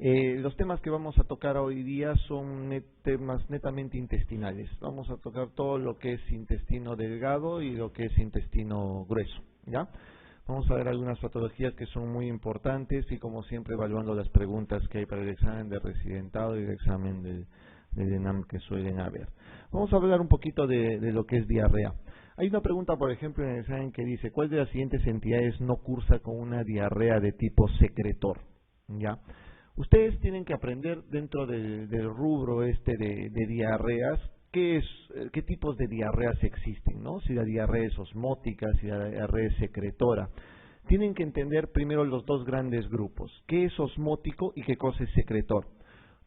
Los temas que vamos a tocar hoy día son temas netamente intestinales. Vamos a tocar todo lo que es intestino delgado y lo que es intestino grueso, ¿ya? Vamos a ver algunas patologías que son muy importantes y, como siempre, evaluando las preguntas que hay para el examen de residentado y el examen del ENAM que suelen haber. Vamos a hablar un poquito de lo que es diarrea. Hay una pregunta, por ejemplo, en el examen que dice: ¿cuál de las siguientes entidades no cursa con una diarrea de tipo secretor? ¿Ya? Ustedes tienen que aprender dentro del rubro de diarreas qué tipos de diarreas existen, ¿no? Si la diarrea es osmótica, si la diarrea es secretora. Tienen que entender primero los dos grandes grupos: qué es osmótico y qué cosa es secretor.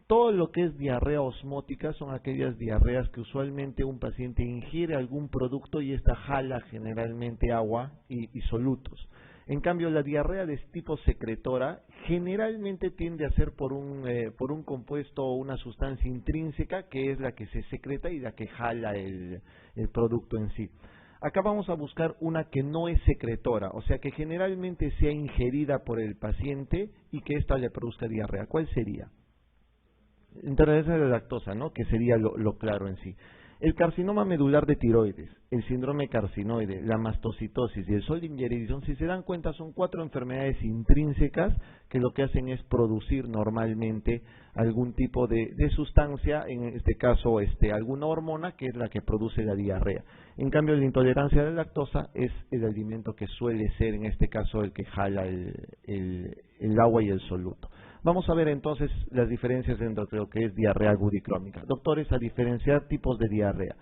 Todo lo que es diarrea osmótica son aquellas diarreas que usualmente un paciente ingiere algún producto y esta jala generalmente agua y solutos. En cambio, la diarrea de tipo secretora generalmente tiende a ser por un compuesto o una sustancia intrínseca que es la que se secreta y la que jala el producto en sí. Acá vamos a buscar una que no es secretora, o sea que generalmente sea ingerida por el paciente y que ésta le produzca diarrea. ¿Cuál sería? Intolerancia a la lactosa, ¿no? Que sería lo claro en sí. El carcinoma medular de tiroides, el síndrome carcinoide, la mastocitosis y el Sjögren-Eriksson, si se dan cuenta, son 4 enfermedades intrínsecas que lo que hacen es producir normalmente algún tipo de sustancia, en este caso alguna hormona que es la que produce la diarrea. En cambio, la intolerancia a la lactosa es el alimento que suele ser, en este caso, el que jala el agua y el soluto. Vamos a ver entonces las diferencias entre lo que es diarrea aguda y crónica. Doctores, a diferenciar tipos de diarrea.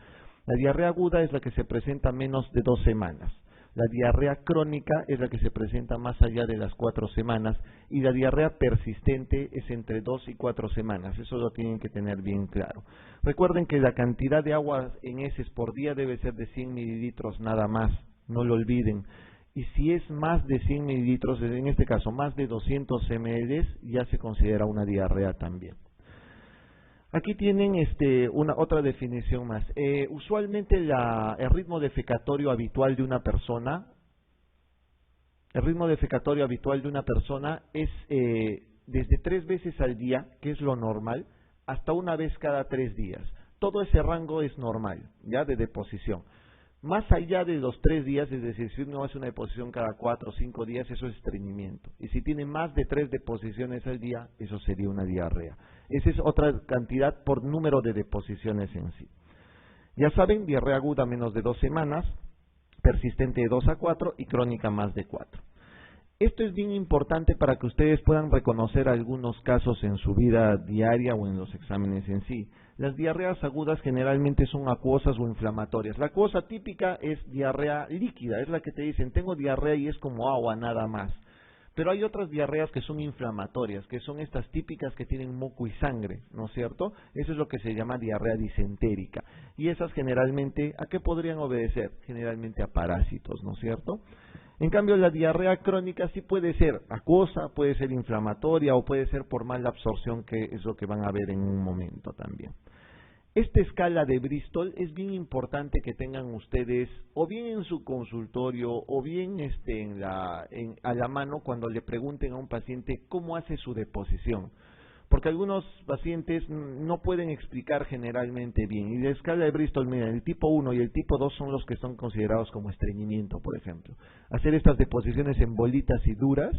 La diarrea aguda es la que se presenta menos de 2 semanas. La diarrea crónica es la que se presenta más allá de las 4 semanas. Y la diarrea persistente es entre 2 y 4 semanas. Eso lo tienen que tener bien claro. Recuerden que la cantidad de agua en heces por día debe ser de 100 mililitros nada más. No lo olviden. Y si es más de 100 mililitros, en este caso más de 200 ml, ya se considera una diarrea también. Aquí tienen otra definición más. Usualmente el ritmo defecatorio habitual de una persona, es desde 3 veces al día, que es lo normal, hasta una vez cada 3 días. Todo ese rango es normal, ya de deposición. Más allá de los 3 días, es decir, si uno hace una deposición cada 4 o 5 días, eso es estreñimiento. Y si tiene más de 3 deposiciones al día, eso sería una diarrea. Esa es otra cantidad por número de deposiciones en sí. Ya saben, diarrea aguda menos de 2 semanas, persistente de 2 a 4 y crónica más de 4. Esto es bien importante para que ustedes puedan reconocer algunos casos en su vida diaria o en los exámenes en sí. Las diarreas agudas generalmente son acuosas o inflamatorias. La acuosa típica es diarrea líquida, es la que te dicen: tengo diarrea y es como agua nada más. Pero hay otras diarreas que son inflamatorias, que son estas típicas que tienen moco y sangre, ¿no es cierto? Eso es lo que se llama diarrea disentérica. Y esas generalmente, ¿a qué podrían obedecer? Generalmente a parásitos, ¿no es cierto? En cambio, la diarrea crónica sí puede ser acuosa, puede ser inflamatoria o puede ser por mala absorción, que es lo que van a ver en un momento también. Esta escala de Bristol es bien importante que tengan ustedes o bien en su consultorio o bien a la mano cuando le pregunten a un paciente cómo hace su deposición. Porque algunos pacientes no pueden explicar generalmente bien. Y la escala de Bristol, miren, el tipo 1 y el tipo 2 son los que son considerados como estreñimiento, por ejemplo. Hacer estas deposiciones en bolitas y duras,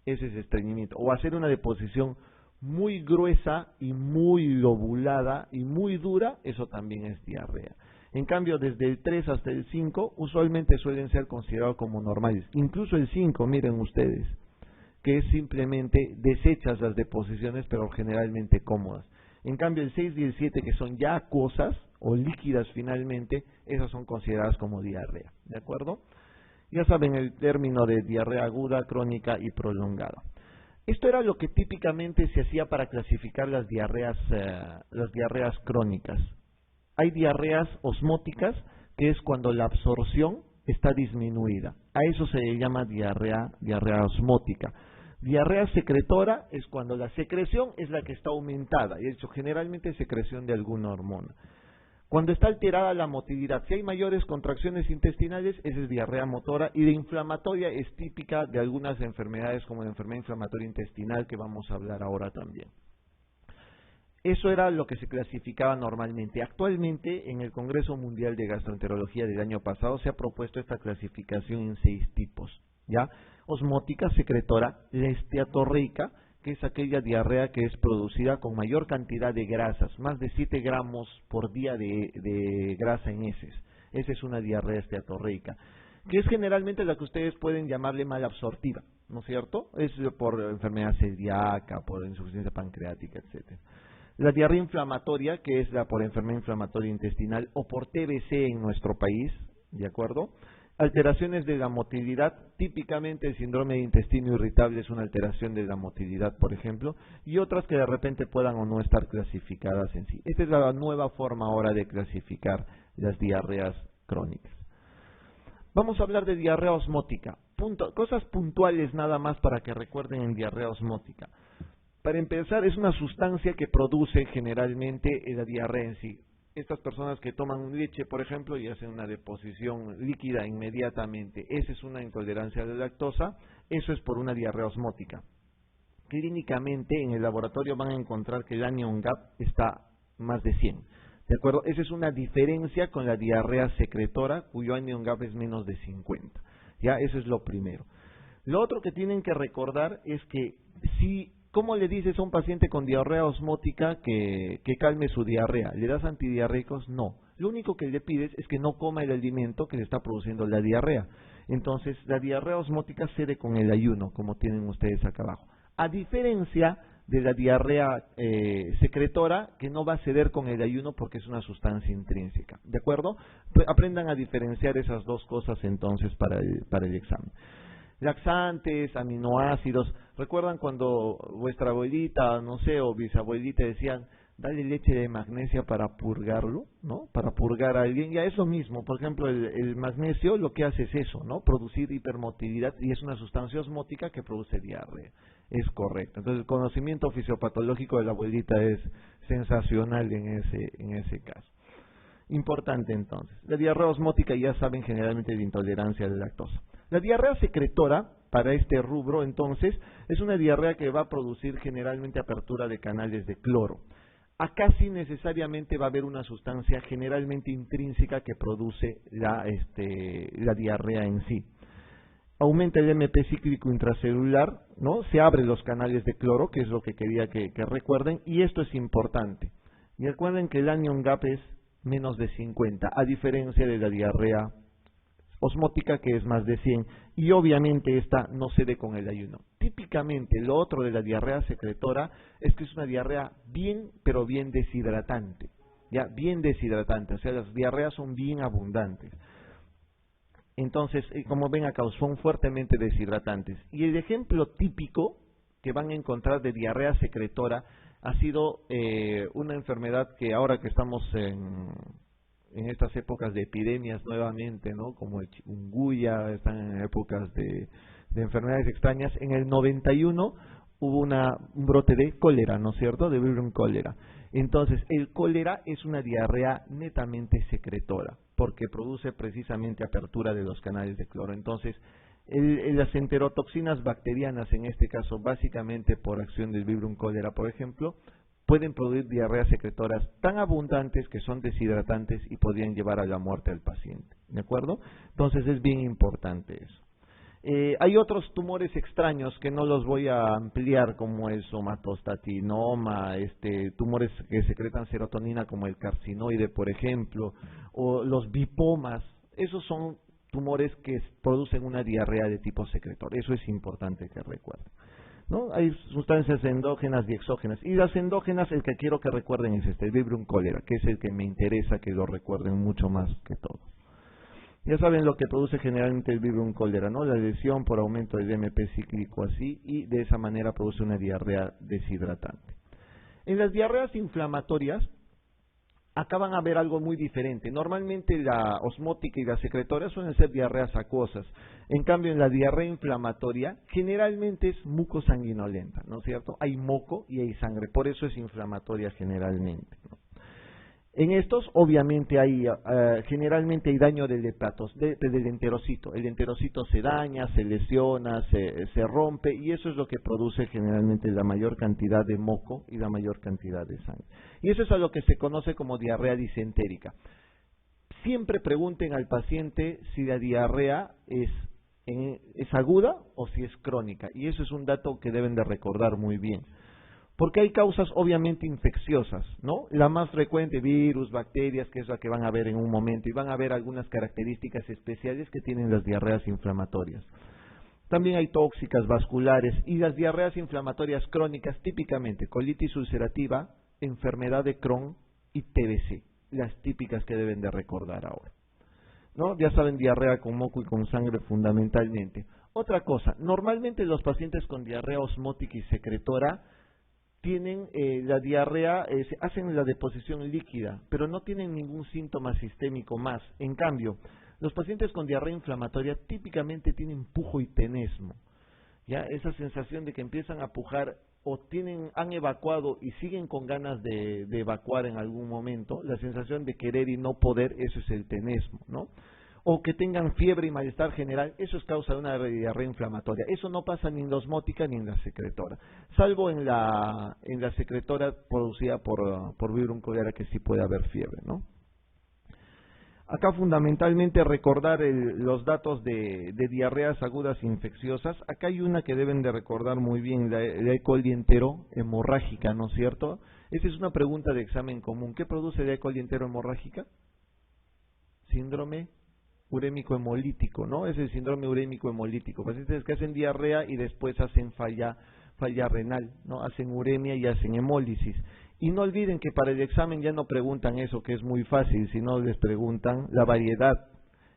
ese es estreñimiento. O hacer una deposición muy gruesa y muy lobulada y muy dura, eso también es diarrea. En cambio, desde el 3 hasta el 5, usualmente suelen ser considerados como normales. Incluso el 5, miren ustedes, que es simplemente deshechas las deposiciones, pero generalmente cómodas. En cambio, el 6 y el 7, que son ya acuosas o líquidas finalmente, esas son consideradas como diarrea, ¿de acuerdo? Ya saben el término de diarrea aguda, crónica y prolongada. Esto era lo que típicamente se hacía para clasificar las diarreas crónicas. Hay diarreas osmóticas, que es cuando la absorción está disminuida. A eso se le llama diarrea osmótica. Diarrea secretora es cuando la secreción es la que está aumentada, y eso generalmente es secreción de alguna hormona. Cuando está alterada la motilidad, si hay mayores contracciones intestinales, esa es diarrea motora, y de inflamatoria es típica de algunas enfermedades como la enfermedad inflamatoria intestinal que vamos a hablar ahora también. Eso era lo que se clasificaba normalmente. Actualmente, en el Congreso Mundial de Gastroenterología del año pasado, se ha propuesto esta clasificación en 6 tipos, ¿ya? Osmótica, secretora, la esteatorreica, que es aquella diarrea que es producida con mayor cantidad de grasas, más de 7 gramos por día de grasa en heces. Esa es una diarrea esteatorreica, que es generalmente la que ustedes pueden llamarle malabsortiva, ¿no es cierto? Es por enfermedad celíaca, por insuficiencia pancreática, etcétera. La diarrea inflamatoria, que es la por enfermedad inflamatoria intestinal o por TBC en nuestro país, ¿de acuerdo? Alteraciones de la motilidad, típicamente el síndrome de intestino irritable es una alteración de la motilidad, por ejemplo, y otras que de repente puedan o no estar clasificadas en sí. Esta es la nueva forma ahora de clasificar las diarreas crónicas. Vamos a hablar de diarrea osmótica. Cosas puntuales nada más para que recuerden en diarrea osmótica. Para empezar, es una sustancia que produce generalmente la diarrea en sí. Estas personas que toman leche, por ejemplo, y hacen una deposición líquida inmediatamente, esa es una intolerancia a la lactosa, eso es por una diarrea osmótica. Clínicamente, en el laboratorio van a encontrar que el anion gap está más de 100. ¿De acuerdo? Esa es una diferencia con la diarrea secretora, cuyo anion gap es menos de 50. Ya, eso es lo primero. Lo otro que tienen que recordar es que si... ¿Cómo le dices a un paciente con diarrea osmótica que calme su diarrea? ¿Le das antidiarreicos? No. Lo único que le pides es que no coma el alimento que le está produciendo la diarrea. Entonces, la diarrea osmótica cede con el ayuno, como tienen ustedes acá abajo. A diferencia de la diarrea secretora, que no va a ceder con el ayuno porque es una sustancia intrínseca. ¿De acuerdo? Pues aprendan a diferenciar esas dos cosas entonces para el examen. Laxantes, aminoácidos. ¿Recuerdan cuando vuestra abuelita, no sé, o bisabuelita decían, dale leche de magnesia para purgarlo, ¿no? Para purgar a alguien. Ya es lo mismo. Por ejemplo, el magnesio lo que hace es eso, ¿no? Producir hipermotilidad y es una sustancia osmótica que produce diarrea. Es correcto. Entonces, el conocimiento fisiopatológico de la abuelita es sensacional en ese caso. Importante entonces. La diarrea osmótica ya saben generalmente de intolerancia a la lactosa. La diarrea secretora, para este rubro entonces, es una diarrea que va a producir generalmente apertura de canales de cloro. Acá sí necesariamente va a haber una sustancia generalmente intrínseca que produce la diarrea en sí. Aumenta el MP cíclico intracelular, ¿no? Se abren los canales de cloro, que es lo que quería que recuerden, y esto es importante. Y recuerden que el anion gap es menos de 50, a diferencia de la diarrea osmótica, que es más de 100, y obviamente esta no cede con el ayuno. Típicamente lo otro de la diarrea secretora es que es una diarrea bien, pero bien deshidratante, ya, bien deshidratante, o sea, las diarreas son bien abundantes. Entonces, como ven acá, son fuertemente deshidratantes. Y el ejemplo típico que van a encontrar de diarrea secretora ha sido una enfermedad que ahora que estamos en estas épocas de epidemias nuevamente, ¿no? Como el chikungunya, están en épocas de enfermedades extrañas. En el 91 hubo un brote de cólera, ¿no es cierto?, de Vibrio cólera. Entonces, el cólera es una diarrea netamente secretora, porque produce precisamente apertura de los canales de cloro. Entonces, las enterotoxinas bacterianas, en este caso, básicamente por acción del Vibrio cólera, por ejemplo, pueden producir diarreas secretoras tan abundantes que son deshidratantes y podrían llevar a la muerte al paciente. ¿De acuerdo? Entonces es bien importante eso. Hay otros tumores extraños que no los voy a ampliar, como el somatostatinoma, tumores que secretan serotonina como el carcinoide, por ejemplo, o los bipomas. Esos son tumores que producen una diarrea de tipo secretor. Eso es importante que recuerden, ¿no? Hay sustancias endógenas y exógenas. Y las endógenas, el que quiero que recuerden es el Vibrio cólera, que es el que me interesa que lo recuerden mucho más que todo. Ya saben lo que produce generalmente el Vibrio cólera, ¿no? La lesión por aumento del MP cíclico así, y de esa manera produce una diarrea deshidratante. En las diarreas inflamatorias, acá van a ver algo muy diferente. Normalmente la osmótica y la secretoria suelen ser diarreas acuosas. En cambio, en la diarrea inflamatoria, generalmente es mucosanguinolenta, ¿no es cierto? Hay moco y hay sangre, por eso es inflamatoria generalmente, ¿no? En estos, obviamente, generalmente hay daño del enterocito. El enterocito se daña, se lesiona, se rompe, y eso es lo que produce generalmente la mayor cantidad de moco y la mayor cantidad de sangre. Y eso es a lo que se conoce como diarrea disentérica. Siempre pregunten al paciente si la diarrea es aguda o si es crónica, y eso es un dato que deben de recordar muy bien. Porque hay causas obviamente infecciosas, ¿no? La más frecuente, virus, bacterias, que es la que van a ver en un momento, y van a ver algunas características especiales que tienen las diarreas inflamatorias. También hay tóxicas, vasculares, y las diarreas inflamatorias crónicas, típicamente colitis ulcerativa, enfermedad de Crohn y TBC, las típicas que deben de recordar ahora, ¿no? Ya saben, diarrea con moco y con sangre fundamentalmente. Otra cosa, normalmente los pacientes con diarrea osmótica y secretora tienen la diarrea, hacen la deposición líquida, pero no tienen ningún síntoma sistémico más. En cambio, los pacientes con diarrea inflamatoria típicamente tienen pujo y tenesmo, ¿ya? Esa sensación de que empiezan a pujar o han evacuado y siguen con ganas de evacuar en algún momento, la sensación de querer y no poder, eso es el tenesmo, ¿no? O que tengan fiebre y malestar general, eso es causa de una diarrea inflamatoria. Eso no pasa ni en la osmótica ni en la secretora, salvo en la secretora producida por Vibrio cholera, que sí puede haber fiebre, ¿no? Acá fundamentalmente recordar los datos de diarreas agudas infecciosas. Acá hay una que deben de recordar muy bien, la E. coli entero hemorrágica, ¿no es cierto? Esa es una pregunta de examen común. ¿Qué produce la E. coli entero hemorrágica? Síndrome urémico hemolítico, ¿no? Es el síndrome urémico hemolítico. Pacientes que hacen diarrea y después hacen falla renal, ¿no? Hacen uremia y hacen hemólisis. Y no olviden que para el examen ya no preguntan eso, que es muy fácil, sino les preguntan la variedad,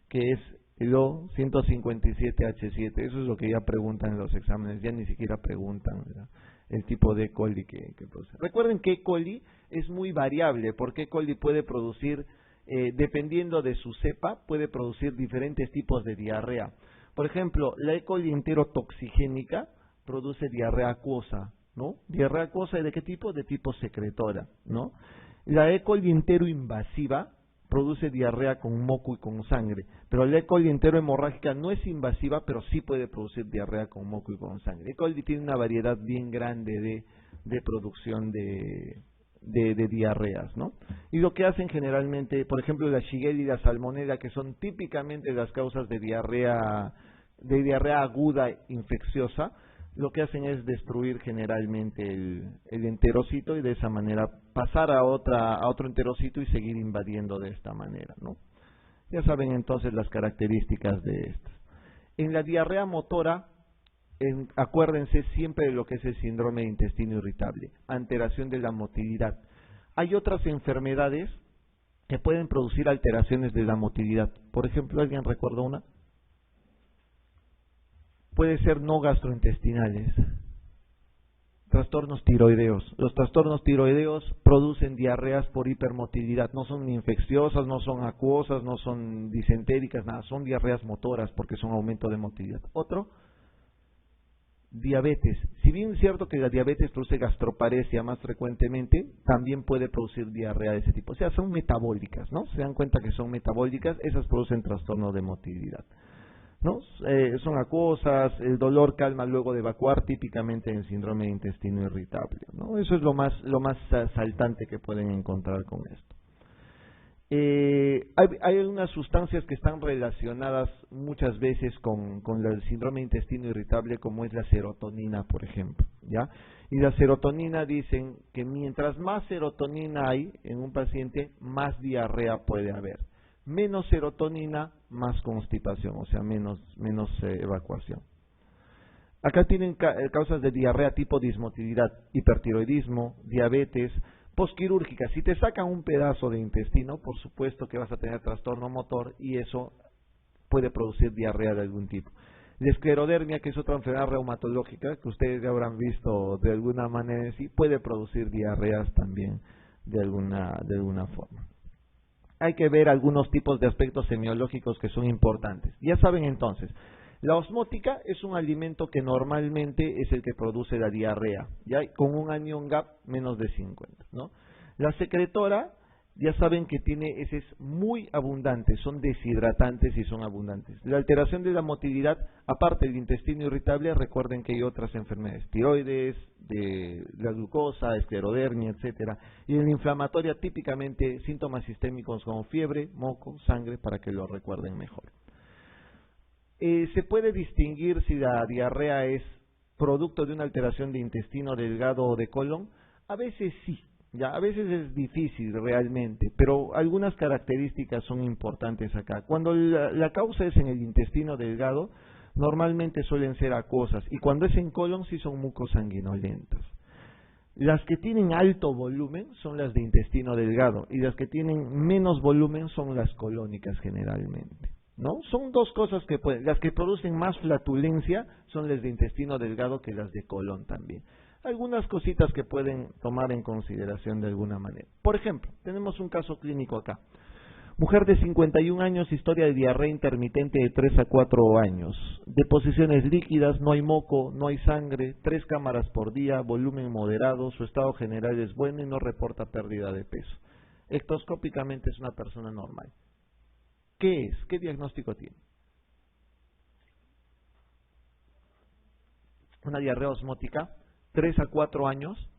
que es el O157H7. Eso es lo que ya preguntan en los exámenes, ya ni siquiera preguntan, ¿verdad?, el tipo de E. coli que produce. Recuerden que E. coli es muy variable, porque E. coli puede producir, dependiendo de su cepa, puede producir diferentes tipos de diarrea. Por ejemplo, la E. coli enterotoxigénica produce diarrea acuosa, ¿no? Diarrea acuosa, ¿de qué tipo? De tipo secretora, ¿no? La E. coli enteroinvasiva produce diarrea con moco y con sangre, pero la E. coli enterohemorrágica no es invasiva, pero sí puede producir diarrea con moco y con sangre. E. coli tiene una variedad bien grande de producción de diarreas, ¿no? Y lo que hacen generalmente, por ejemplo, la Shigella y la Salmonella, que son típicamente las causas de diarrea aguda infecciosa, lo que hacen es destruir generalmente el enterocito y de esa manera pasar a otro enterocito y seguir invadiendo de esta manera, ¿no? Ya saben entonces las características de estas. En la diarrea motora, acuérdense siempre de lo que es el síndrome de intestino irritable, alteración de la motilidad. Hay otras enfermedades que pueden producir alteraciones de la motilidad. Por ejemplo, ¿alguien recuerda una? Puede ser no gastrointestinales, trastornos tiroideos. Los trastornos tiroideos producen diarreas por hipermotilidad. No son ni infecciosas, no son acuosas, no son disentéricas, nada. Son diarreas motoras porque son aumento de motilidad. Otro, diabetes. Si bien es cierto que la diabetes produce gastroparesia más frecuentemente, también puede producir diarrea de ese tipo. O sea, son metabólicas, ¿no? Se dan cuenta que son metabólicas, esas producen trastorno de motilidad, ¿no? Son acuosas, el dolor calma luego de evacuar, típicamente en síndrome de intestino irritable, ¿no? Eso es lo más saltante que pueden encontrar con esto. Hay algunas sustancias que están relacionadas muchas veces con el síndrome de intestino irritable, como es la serotonina, por ejemplo, ¿ya? Y la serotonina, dicen que mientras más serotonina hay en un paciente, más diarrea puede haber. Menos serotonina, más constipación, o sea, menos evacuación. Acá tienen causas de diarrea tipo dismotilidad, hipertiroidismo, diabetes, posquirúrgica. Si te sacan un pedazo de intestino, por supuesto que vas a tener trastorno motor y eso puede producir diarrea de algún tipo. La esclerodermia, que es otra enfermedad reumatológica que ustedes ya habrán visto de alguna manera, sí puede producir diarreas también de alguna forma. Hay que ver algunos tipos de aspectos semiológicos que son importantes. Ya saben entonces, la osmótica es un alimento que normalmente es el que produce la diarrea, ya con un anion gap menos de 50, ¿no? La secretora ya saben que tiene heces muy abundantes, son deshidratantes y son abundantes. La alteración de la motilidad, aparte del intestino irritable, recuerden que hay otras enfermedades, tiroides, de la glucosa, esclerodermia, etcétera, y en la inflamatoria típicamente síntomas sistémicos como fiebre, moco, sangre, para que lo recuerden mejor. ¿Se puede distinguir si la diarrea es producto de una alteración de intestino delgado o de colon? A veces sí. Ya, a veces es difícil realmente, pero algunas características son importantes acá. Cuando la causa es en el intestino delgado, normalmente suelen ser acuosas, y cuando es en colon sí son mucosanguinolentas. Las que tienen alto volumen son las de intestino delgado, y las que tienen menos volumen son las colónicas generalmente, ¿no? Son dos cosas que pueden, las que producen más flatulencia son las de intestino delgado que las de colon también. Algunas cositas que pueden tomar en consideración de alguna manera. Por ejemplo, tenemos un caso clínico acá. Mujer de 51 años, historia de diarrea intermitente de 3 a 4 años. Deposiciones líquidas, no hay moco, no hay sangre, 3 cámaras por día, volumen moderado, su estado general es bueno y no reporta pérdida de peso. Ectoscópicamente es una persona normal. ¿Qué es? ¿Qué diagnóstico tiene? Una diarrea osmótica. 3 a 4 años,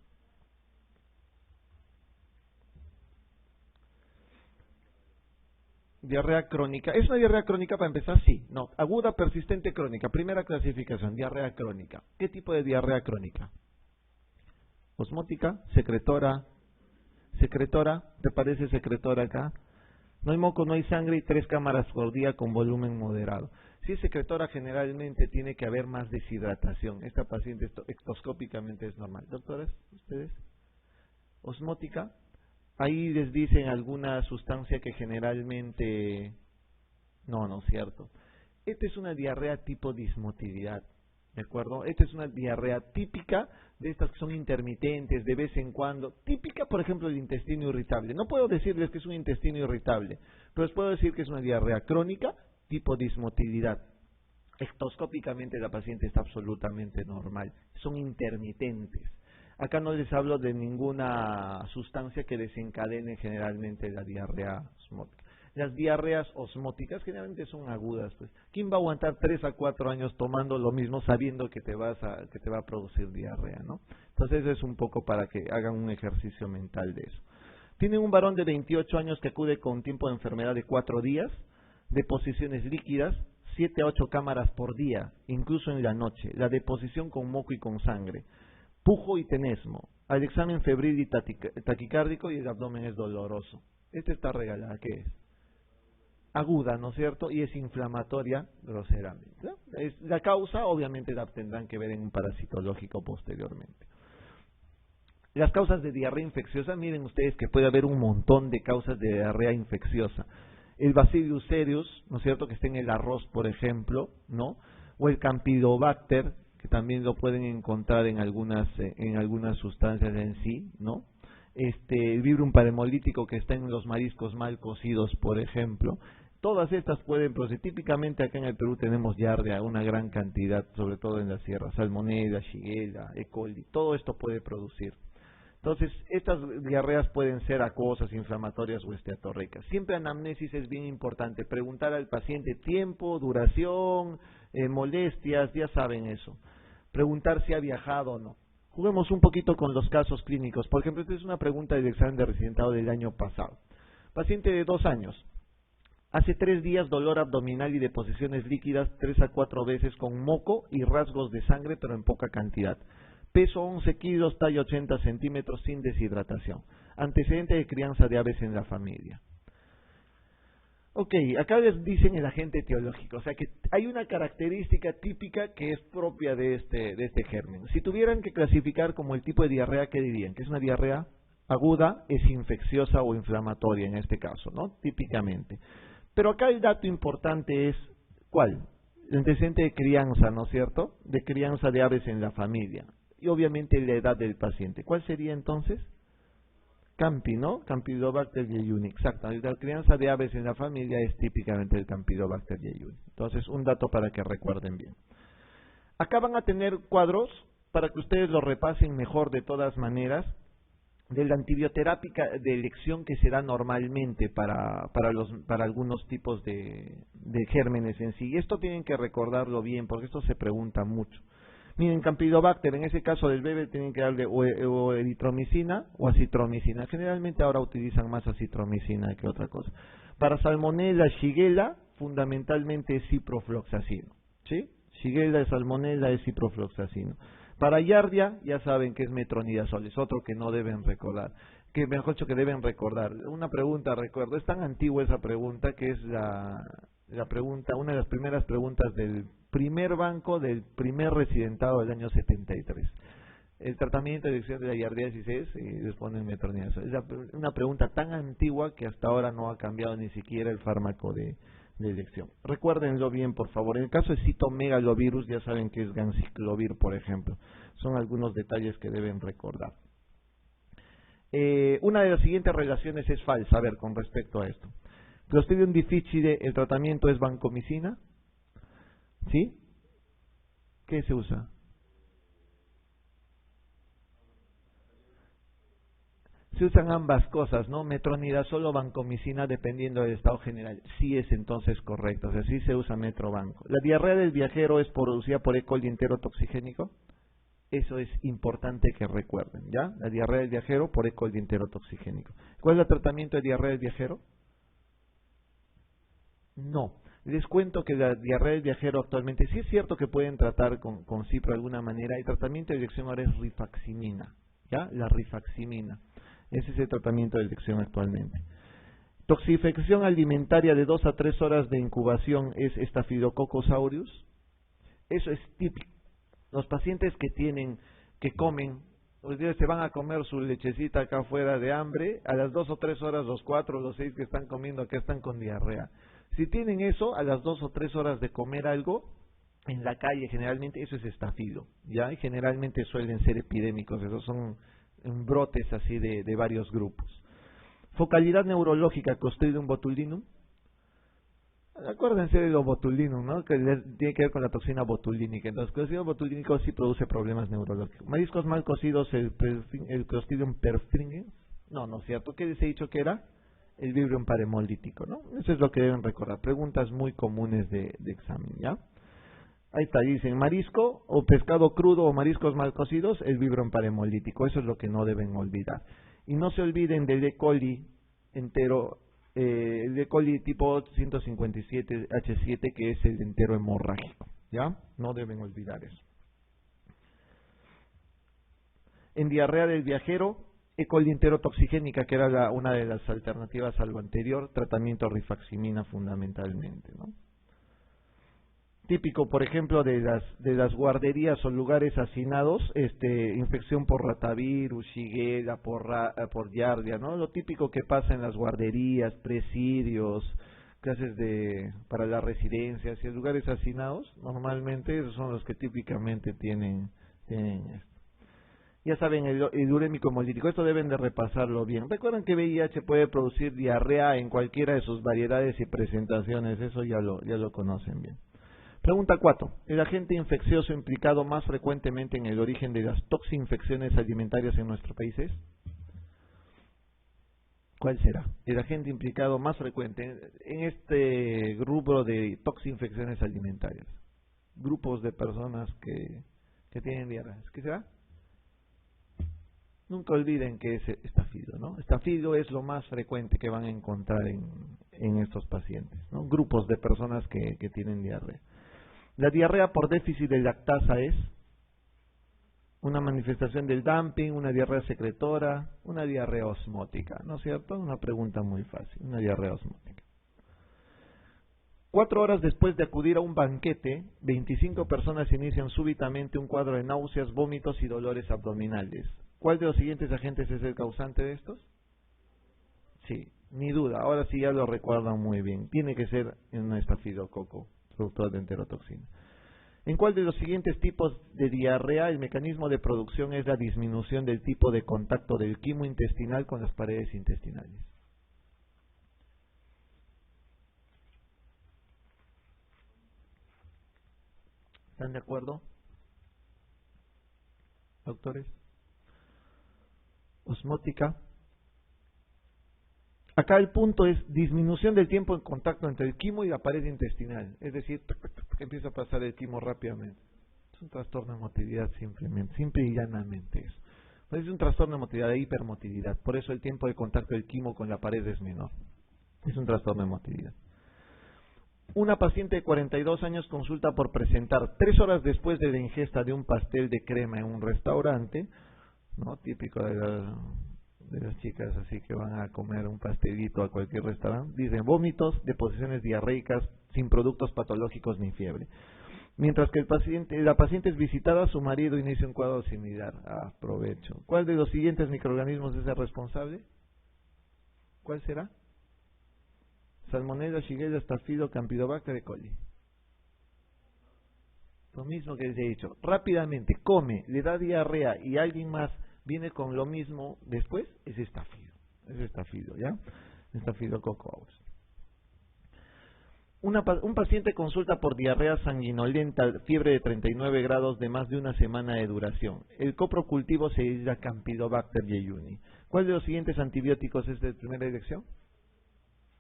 diarrea crónica. ¿Es una diarrea crónica para empezar? Sí. No. Aguda, persistente, crónica. Primera clasificación, diarrea crónica. ¿Qué tipo de diarrea crónica? Osmótica, secretora. Secretora, ¿te parece secretora acá? No hay moco, no hay sangre y 3 cámaras por día con volumen moderado. Si es secretora, generalmente tiene que haber más deshidratación. Esta paciente ectoscópicamente es normal. Doctoras, ¿ustedes? Osmótica, ahí les dicen alguna sustancia que generalmente... No, no es cierto. Esta es una diarrea tipo dismotilidad, ¿de acuerdo? Esta es una diarrea típica de estas que son intermitentes, de vez en cuando. Típica, por ejemplo, del intestino irritable. No puedo decirles que es un intestino irritable, pero les puedo decir que es una diarrea crónica tipo dismotilidad. Ectoscópicamente la paciente está absolutamente normal. Son intermitentes. Acá no les hablo de ninguna sustancia que desencadene generalmente la diarrea osmótica. Las diarreas osmóticas generalmente son agudas, pues. ¿Quién va a aguantar 3 a 4 años tomando lo mismo sabiendo que te va a producir diarrea, ¿no? Entonces es un poco para que hagan un ejercicio mental de eso. Tienen un varón de 28 años que acude con tiempo de enfermedad de 4 días, deposiciones líquidas, 7 a 8 cámaras por día, incluso en la noche, la deposición con moco y con sangre, pujo y tenesmo, al examen febril y taquicárdico y el abdomen es doloroso. Esta está regalada, ¿qué es? Aguda, ¿no es cierto? Y es inflamatoria groseramente, ¿no? Es la causa, obviamente la tendrán que ver en un parasitológico posteriormente. Las causas de diarrea infecciosa, miren ustedes que puede haber un montón de causas de diarrea infecciosa. El Bacillus cereus, ¿no es cierto?, que está en el arroz, por ejemplo, ¿no? O el Campylobacter, que también lo pueden encontrar en algunas sustancias en sí, ¿no? El Vibrio parhemolítico que está en los mariscos mal cocidos, por ejemplo. Todas estas pueden producir. Típicamente acá en el Perú tenemos diarrea, una gran cantidad, sobre todo en la sierra. Salmonella, Shigella, E. coli, todo esto puede producir. Entonces, estas diarreas pueden ser acuosas, inflamatorias o esteatorreicas. Siempre anamnesis es bien importante. Preguntar al paciente tiempo, duración, molestias, ya saben eso. Preguntar si ha viajado o no. Juguemos un poquito con los casos clínicos. Por ejemplo, esta es una pregunta del examen de residentado del año pasado. Paciente de 2 años. Hace 3 días dolor abdominal y deposiciones líquidas 3 a 4 veces con moco y rasgos de sangre, pero en poca cantidad. Peso 11 kilos, talla 80 centímetros, sin deshidratación. Antecedente de crianza de aves en la familia. Ok, acá les dicen el agente etiológico, o sea que hay una característica típica que es propia de este germen. Si tuvieran que clasificar como el tipo de diarrea, ¿qué dirían? Que es una diarrea aguda, es infecciosa o inflamatoria en este caso, ¿no? Típicamente. Pero acá el dato importante es, ¿cuál? El antecedente de crianza, ¿no es cierto? De crianza de aves en la familia. Y obviamente la edad del paciente. ¿Cuál sería entonces? Campi, ¿no? Campylobacter jejuni. Exacto. La crianza de aves en la familia es típicamente el Campylobacter jejuni. Entonces, un dato para que recuerden bien. Acá van a tener cuadros para que ustedes lo repasen mejor de todas maneras. de la antibioterápica de elección que se da normalmente para algunos tipos de gérmenes en sí. Y esto tienen que recordarlo bien, porque esto se pregunta mucho. Miren, Campylobacter, en ese caso del bebé tienen que darle o eritromicina o acitromicina. Generalmente ahora utilizan más acitromicina que otra cosa. Para Salmonella, Shigella, fundamentalmente es ciprofloxacino. ¿Sí? Shigella, Salmonella es ciprofloxacino. Para Giardia, ya saben que es metronidazol, es otro que no deben recordar, que mejor dicho que deben recordar. Una pregunta, recuerdo, es tan antigua esa pregunta que es la pregunta, una de las primeras preguntas del primer banco del primer residentado del año 73. El tratamiento de elección de la giardiasis es, y les ponen metronidazol. Es una pregunta tan antigua que hasta ahora no ha cambiado ni siquiera el fármaco de elección. Recuérdenlo bien, por favor. En el caso de citomegalovirus, ya saben que es ganciclovir, por ejemplo. Son algunos detalles que deben recordar. Una de las siguientes relaciones es falsa, a ver, con respecto a esto. Clostridium difficile, el tratamiento es vancomicina. ¿Sí? ¿Qué se usa? Se usan ambas cosas, ¿no? Metronidazol o vancomicina dependiendo del estado general. Sí es entonces correcto, o sea, sí se usa metrovanco. ¿La diarrea del viajero es producida por E. coli enterotoxigénico? Eso es importante que recuerden, ¿ya? La diarrea del viajero por E. coli enterotoxigénico. ¿Cuál es el tratamiento de diarrea del viajero? No. Les cuento que la diarrea del viajero actualmente, sí es cierto que pueden tratar con cipro de alguna manera, el tratamiento de elección ahora es rifaximina, ¿ya? La rifaximina. Ese es el tratamiento de elección actualmente. Toxinfección alimentaria de 2 a 3 horas de incubación es Staphylococcus aureus. Eso es típico. Los pacientes que comen, los días se van a comer su lechecita acá afuera de hambre, a las 2 o 3 horas, los 4 o los 6 que están comiendo acá están con diarrea. Si tienen eso, a las 2 o 3 horas de comer algo, en la calle generalmente eso es estafilo, ¿ya? Y generalmente suelen ser epidémicos, esos son brotes así de varios grupos. Focalidad neurológica, Clostridium botulinum. Acuérdense de los botulinum, ¿no? Que tiene que ver con la toxina botulínica. Entonces, Clostridium botulínico sí produce problemas neurológicos. Mariscos mal cocidos, el Clostridium perfringens. No, no es cierto. ¿Qué les he dicho que era? El Vibrio paremolítico, ¿no? Eso es lo que deben recordar. Preguntas muy comunes de examen, ¿ya? Ahí está, dicen marisco o pescado crudo o mariscos mal cocidos, el Vibrio paremolítico. Eso es lo que no deben olvidar. Y no se olviden del E. coli entero, el E. coli tipo 157H7, que es el entero hemorrágico, ¿ya? No deben olvidar eso. En diarrea del viajero, E. coli enterotoxigénica, que era una de las alternativas a lo anterior, tratamiento rifaximina fundamentalmente, ¿no? Típico, por ejemplo, de las guarderías o lugares hacinados, infección por ratavirus, Shigella, por Giardia, ¿no? Lo típico que pasa en las guarderías, presidios, clases para las residencias y en lugares hacinados, normalmente esos son los que típicamente tienen esto. Ya saben, el urémico hemolítico, esto deben de repasarlo bien. Recuerden que VIH puede producir diarrea en cualquiera de sus variedades y presentaciones, eso ya lo conocen bien. Pregunta 4. ¿El agente infeccioso implicado más frecuentemente en el origen de las toxinfecciones alimentarias en nuestros países? ¿Cuál será? El agente implicado más frecuente en este grupo de toxinfecciones alimentarias. Grupos de personas que tienen diarrea. ¿Qué será? Nunca olviden que es estafido, ¿no? Estafido es lo más frecuente que van a encontrar en estos pacientes, ¿no? Grupos de personas que tienen diarrea. La diarrea por déficit de lactasa es una manifestación del dumping, una diarrea secretora, una diarrea osmótica, ¿no es cierto? Una pregunta muy fácil, una diarrea osmótica. 4 horas después de acudir a un banquete, 25 personas inician súbitamente un cuadro de náuseas, vómitos y dolores abdominales. ¿Cuál de los siguientes agentes es el causante de estos? Sí, ni duda, ahora sí ya lo recuerdan muy bien. Tiene que ser un estafilococo, productor de enterotoxina. ¿En cuál de los siguientes tipos de diarrea el mecanismo de producción es la disminución del tipo de contacto del quimo intestinal con las paredes intestinales? ¿Están de acuerdo, doctores? osmótica. Acá el punto es disminución del tiempo en contacto entre el quimo y la pared intestinal. Es decir, empieza a pasar el quimo rápidamente. Es un trastorno de motilidad simplemente, simple y llanamente eso. Pues es un trastorno de motilidad, de hipermotilidad. Por eso el tiempo de contacto del quimo con la pared es menor. Es un trastorno de motilidad. Una paciente de 42 años consulta por presentar 3 horas después de la ingesta de un pastel de crema en un restaurante, ¿no? Típico de las chicas así que van a comer un pastelito a cualquier restaurante. Dicen vómitos, deposiciones diarreicas sin productos patológicos ni fiebre. Mientras que la paciente es visitada, su marido inicia un cuadro similar. Aprovecho. ¿Cuál de los siguientes microorganismos es el responsable? ¿Cuál será? Salmonella, Shigella, Staphylo, Campylobacter, E. coli. Lo mismo que les he dicho. Rápidamente, come, le da diarrea y alguien más viene con lo mismo después, es Staphylo. Es Staphylo, ¿ya? Staphylococcus aureus. Un paciente consulta por diarrea sanguinolenta, fiebre de 39 grados de más de una semana de duración. El coprocultivo se llama Campylobacter jejuni. ¿Cuál de los siguientes antibióticos es de primera elección?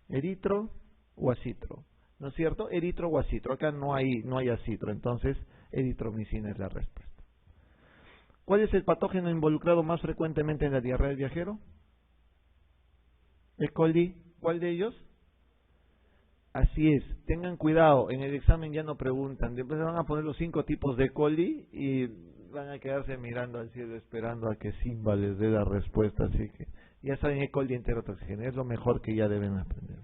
Eritro o acitro, ¿no es cierto? Eritro o acitro. Acá no hay acitro, entonces eritromicina es la respuesta. ¿Cuál es el patógeno involucrado más frecuentemente en la diarrea del viajero? E. coli. ¿Cuál de ellos? Así es, tengan cuidado, en el examen ya no preguntan, después van a poner los 5 tipos de E. coli y van a quedarse mirando al cielo esperando a que Simba les dé la respuesta, así que ya saben E. coli enterotoxigénica, es lo mejor que ya deben aprender.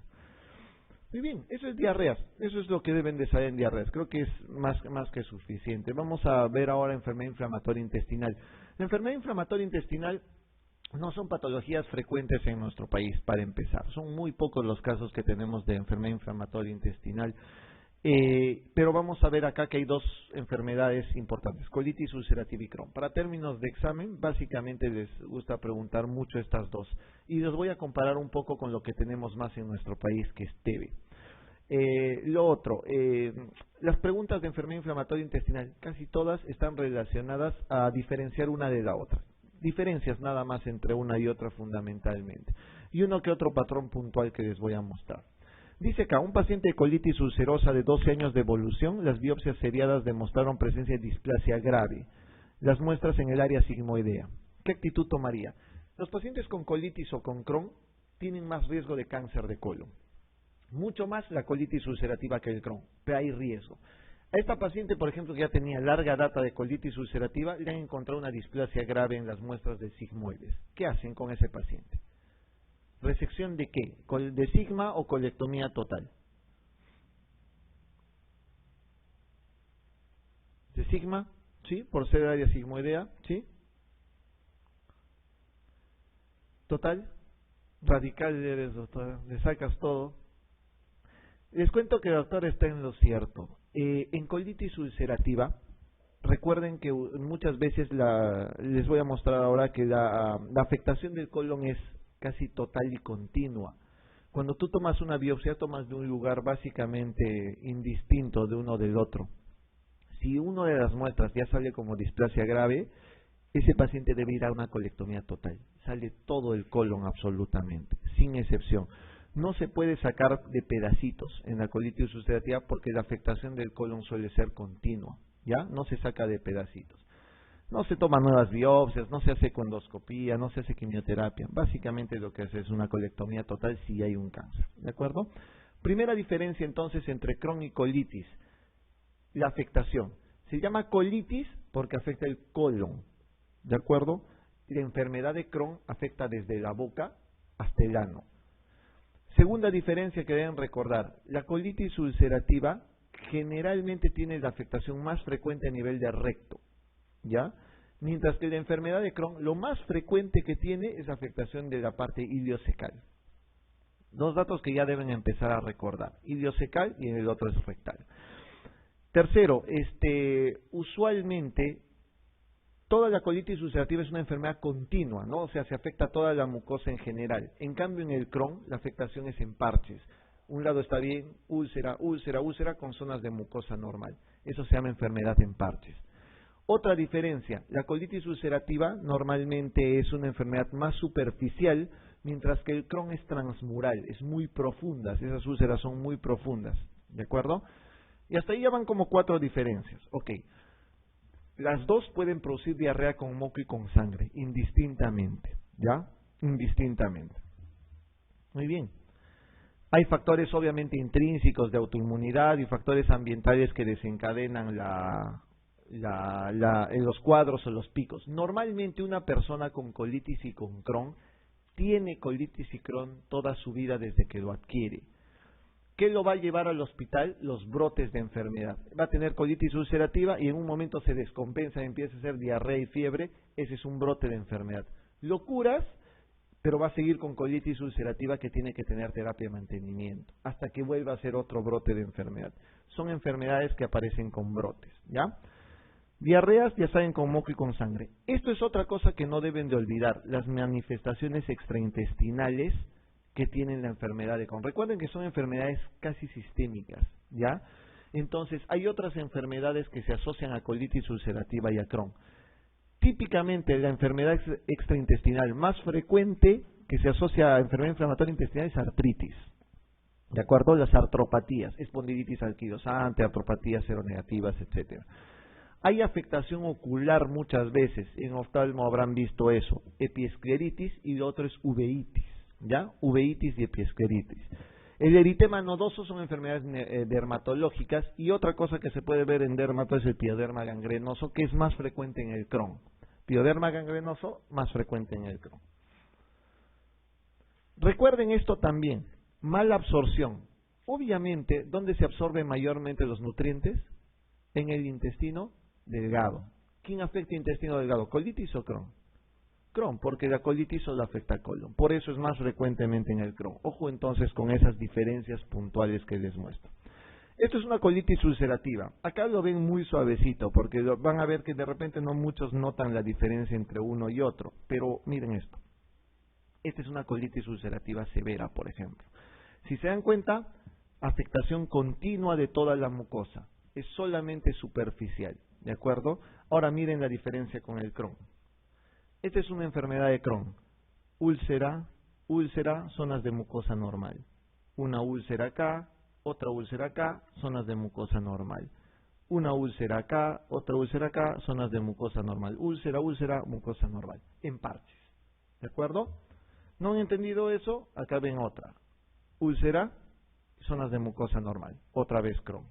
Muy bien, eso es diarreas, eso es lo que deben de saber en diarreas, creo que es más que suficiente. Vamos a ver ahora enfermedad inflamatoria intestinal. La enfermedad inflamatoria intestinal no son patologías frecuentes en nuestro país, para empezar. Son muy pocos los casos que tenemos de enfermedad inflamatoria intestinal. Pero vamos a ver acá que hay 2 enfermedades importantes, colitis ulcerativa y Crohn. Para términos de examen, básicamente les gusta preguntar mucho estas 2. Y los voy a comparar un poco con lo que tenemos más en nuestro país, que es TB. Lo otro, las preguntas de enfermedad inflamatoria intestinal, casi todas están relacionadas a diferenciar una de la otra. Diferencias nada más entre una y otra fundamentalmente. Y uno que otro patrón puntual que les voy a mostrar. Dice acá, un paciente de colitis ulcerosa de 12 años de evolución, las biopsias seriadas demostraron presencia de displasia grave. Las muestras en el área sigmoidea. ¿Qué actitud tomaría? Los pacientes con colitis o con Crohn tienen más riesgo de cáncer de colon. Mucho más la colitis ulcerativa que el Crohn, pero hay riesgo. A esta paciente, por ejemplo, que ya tenía larga data de colitis ulcerativa, le han encontrado una displasia grave en las muestras de sigmoides. ¿Qué hacen con ese paciente? ¿Resección de qué? ¿De sigma o colectomía total? ¿De sigma? ¿Sí? Por ser área sigmoidea, ¿sí? ¿Total? Radical eres, doctora. Le sacas todo. Les cuento que el doctor está en lo cierto. En colitis ulcerativa, recuerden que muchas veces les voy a mostrar ahora que la afectación del colon es casi total y continua. Cuando tú tomas una biopsia, tomas de un lugar básicamente indistinto de uno del otro. Si una de las muestras ya sale como displasia grave, ese paciente debe ir a una colectomía total. Sale todo el colon absolutamente, sin excepción. No se puede sacar de pedacitos en la colitis ulcerativa porque la afectación del colon suele ser continua, ¿ya? No se saca de pedacitos. No se toman nuevas biopsias, no se hace endoscopía, no se hace quimioterapia. Básicamente lo que hace es una colectomía total si hay un cáncer, ¿de acuerdo? Primera diferencia entonces entre Crohn y colitis, la afectación. Se llama colitis porque afecta el colon, ¿de acuerdo? La enfermedad de Crohn afecta desde la boca hasta el ano. Segunda diferencia que deben recordar, la colitis ulcerativa generalmente tiene la afectación más frecuente a nivel de recto, ¿ya? Mientras que la enfermedad de Crohn, lo más frecuente que tiene es afectación de la parte iliocecal. 2 datos que ya deben empezar a recordar, iliocecal y el otro es rectal. Tercero, usualmente toda la colitis ulcerativa es una enfermedad continua, ¿no? O sea, se afecta a toda la mucosa en general. En cambio, en el Crohn, la afectación es en parches. Un lado está bien, úlcera, úlcera, úlcera, con zonas de mucosa normal. Eso se llama enfermedad en parches. Otra diferencia, la colitis ulcerativa normalmente es una enfermedad más superficial, mientras que el Crohn es transmural, es muy profunda, esas úlceras son muy profundas, ¿de acuerdo? Y hasta ahí ya van como 4 diferencias. Ok, las dos pueden producir diarrea con moco y con sangre, indistintamente, ¿ya? Indistintamente. Muy bien. Hay factores obviamente intrínsecos de autoinmunidad y factores ambientales que desencadenan los cuadros o los picos. Normalmente una persona con colitis y con Crohn tiene colitis y Crohn toda su vida desde que lo adquiere. ¿Qué lo va a llevar al hospital? Los brotes de enfermedad. Va a tener colitis ulcerativa y en un momento se descompensa y empieza a hacer diarrea y fiebre. Ese es un brote de enfermedad. Lo curas, pero va a seguir con colitis ulcerativa que tiene que tener terapia de mantenimiento hasta que vuelva a ser otro brote de enfermedad. Son enfermedades que aparecen con brotes, ¿ya? Diarreas, ya saben, con moco y con sangre. Esto es otra cosa que no deben de olvidar, las manifestaciones extraintestinales que tienen la enfermedad de Crohn. Recuerden que son enfermedades casi sistémicas, ¿ya? Entonces, hay otras enfermedades que se asocian a colitis ulcerativa y a Crohn. Típicamente, la enfermedad extraintestinal más frecuente que se asocia a enfermedad inflamatoria intestinal es artritis. ¿De acuerdo? Las artropatías, espondilitis anquilosante, artropatías seronegativas, etcétera. Hay afectación ocular muchas veces, en oftalmo habrán visto eso, epiescleritis y lo otro es uveitis, ¿ya? Uveitis y epiescleritis. El eritema nodoso son enfermedades dermatológicas y otra cosa que se puede ver en dermato es el pioderma gangrenoso, que es más frecuente en el Crohn. Pioderma gangrenoso, más frecuente en el Crohn. Recuerden esto también, mala absorción. Obviamente, ¿dónde se absorben mayormente los nutrientes? En el intestino delgado. ¿Quién afecta el intestino delgado? ¿Colitis o Crohn? Crohn, porque la colitis solo afecta al colon. Por eso es más frecuentemente en el Crohn. Ojo entonces con esas diferencias puntuales que les muestro. Esto es una colitis ulcerativa. Acá lo ven muy suavecito, porque van a ver que de repente no muchos notan la diferencia entre uno y otro. Pero miren esto. Esta es una colitis ulcerativa severa, por ejemplo. Si se dan cuenta, afectación continua de toda la mucosa. Es solamente superficial, ¿de acuerdo? Ahora miren la diferencia con el Crohn. Esta es una enfermedad de Crohn. Úlcera, zonas de mucosa normal. Una úlcera acá, otra úlcera acá, zonas de mucosa normal. Una úlcera acá, otra úlcera acá, zonas de mucosa normal. Úlcera, mucosa normal. En parches. ¿De acuerdo? ¿No han entendido eso? Acá ven otra. Úlcera, zonas de mucosa normal. Otra vez Crohn.